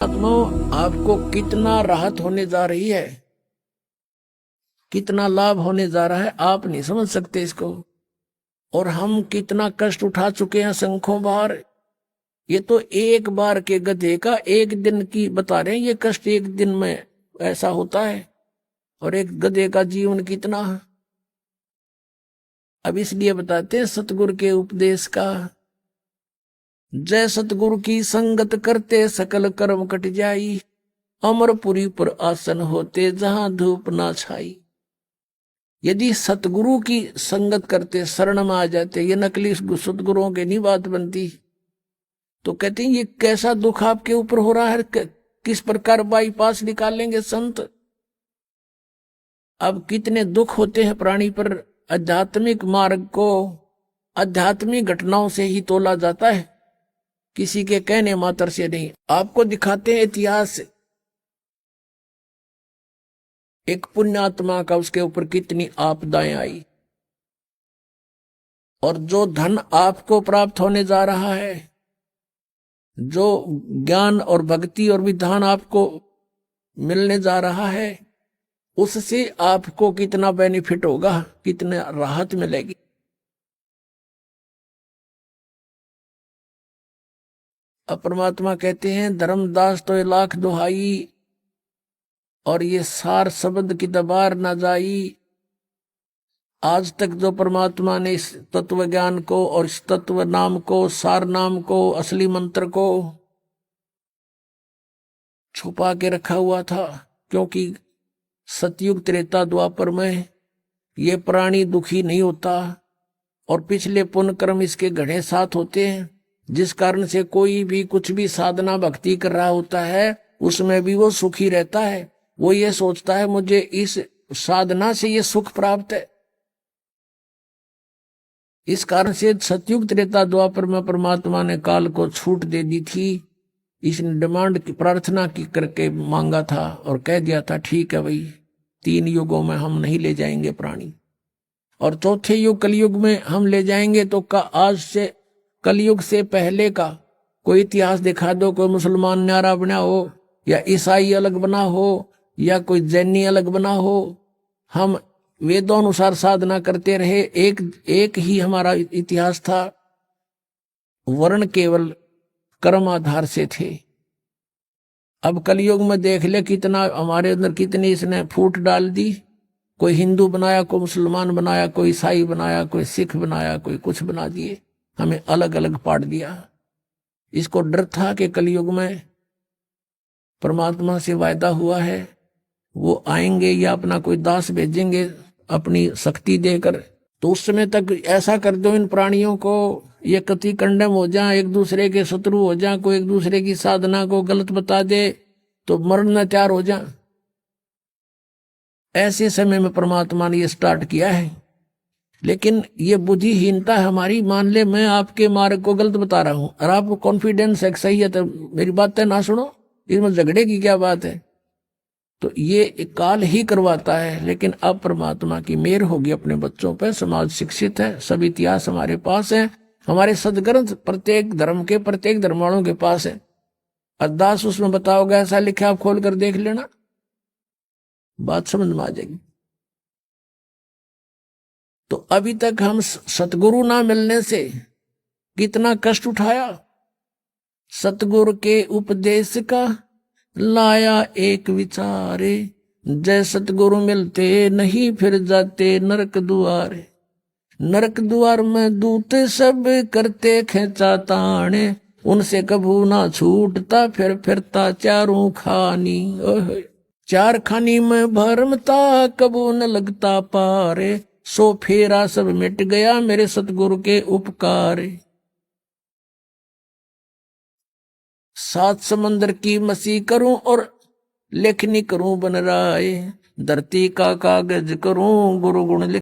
आत्माओं, आपको कितना राहत होने जा रही है, कितना लाभ होने जा रहा है, आप नहीं समझ सकते इसको। और हम कितना कष्ट उठा चुके हैं संखों बार। ये तो एक बार के गधे का एक दिन की बता रहे हैं, ये कष्ट एक दिन में ऐसा होता है, और एक गधे का जीवन कितना। अब इसलिए बताते हैं सतगुरु के उपदेश का, जय सतगुरु की संगत करते सकल कर्म कट जाई, अमरपुरी पर आसन होते जहां धूप ना छाई। यदि सतगुरु की संगत करते, शरण में आ जाते, ये नकली सतगुरुओं की नहीं बात बनती, तो कहते हैं ये कैसा दुख आपके ऊपर हो रहा है, किस प्रकार बाईपास निकालेंगे संत। अब कितने दुख होते हैं प्राणी पर। आध्यात्मिक मार्ग को आध्यात्मिक घटनाओं से ही तोला जाता है, किसी के कहने मात्र से नहीं। आपको दिखाते हैं इतिहास, एक पुण्यात्मा का उसके ऊपर कितनी आपदाएं आई, और जो धन आपको प्राप्त होने जा रहा है, जो ज्ञान और भक्ति और विधान आपको मिलने जा रहा है, उससे आपको कितना बेनिफिट होगा, कितना राहत मिलेगी। अब परमात्मा कहते हैं धर्मदास तो लाख दुहाई, और ये सार शब्द की दबार न जाई। आज तक जो परमात्मा ने इस तत्व ज्ञान को और इस तत्व नाम को, सार नाम को, असली मंत्र को छुपा के रखा हुआ था, क्योंकि सतयुग त्रेता द्वापर में ये प्राणी दुखी नहीं होता, और पिछले पुण्य कर्म इसके घड़े साथ होते हैं, जिस कारण से कोई भी कुछ भी साधना भक्ति कर रहा होता है, उसमें भी वो सुखी रहता है। वो ये सोचता है मुझे इस साधना से ये सुख प्राप्त है। इस कारण से सतयुग त्रेता द्वापर में परमात्मा ने काल को छूट दे दी थी। इसने डिमांड की, प्रार्थना की करके मांगा था, और कह दिया था ठीक है भाई, 3 युगों में हम नहीं ले जाएंगे प्राणी, और चौथे युग कलयुग में हम ले जाएंगे। तो आज से कलयुग से पहले का कोई इतिहास दिखा दो, कोई मुसलमान न्यारा बना हो, या ईसाई अलग बना हो, या कोई जैनी अलग बना हो। हम वेदों अनुसार साधना करते रहे, एक ही हमारा इतिहास था। वर्ण केवल कर्म आधार से थे। अब कलयुग में देख ले कितना हमारे अंदर, कितनी इसने फूट डाल दी। कोई हिंदू बनाया, कोई मुसलमान बनाया, कोई ईसाई बनाया, कोई सिख बनाया, कोई कुछ बना दिए, हमें अलग अलग पाट दिया। इसको डर था कि कलयुग में परमात्मा से वायदा हुआ है, वो आएंगे या अपना कोई दास भेजेंगे अपनी शक्ति देकर, तो उस समय तक ऐसा कर दो इन प्राणियों को, ये कति कंडम हो जाए, एक दूसरे के शत्रु हो जाए, कोई एक दूसरे की साधना को गलत बता दे तो मरना तैयार हो जाए। ऐसे समय में परमात्मा ने ये स्टार्ट किया है। लेकिन ये बुद्धिहीनता हमारी, मान ले मैं आपके मार्ग को गलत बता रहा हूं और आपको कॉन्फिडेंस है सही है, तो मेरी बातें ना सुनो, इसमें झगड़े की क्या बात है। तो ये काल ही करवाता है। लेकिन अब परमात्मा की मेहर होगी अपने बच्चों पर, समाज शिक्षित है, सब इतिहास हमारे पास है, हमारे सदग्रंथ प्रत्येक धर्म के, प्रत्येक धर्म वालों के पास है। अरदास उसमें बताओगे ऐसा लिखा, आप खोल कर देख लेना, बात समझ में आ जाएगी। तो अभी तक हम सतगुरु ना मिलने से कितना कष्ट उठाया। सतगुरु के उपदेश का लाया एक विचारे, जय सतगुरु मिलते नहीं फिर जाते नरक दुआरे। नरक द्वार में दूत सब करते खेचा ताने, उनसे कभू ना छूटता फिर फिरता चारों खानी। चार खानी में भरमता कबू न लगता पारे, सो फेरा सब मिट गया मेरे सतगुरु के उपकार। 7 समंदर की मसी करूं और लेखनी करूं बन राय, धरती का कागज करूं गुरु गुण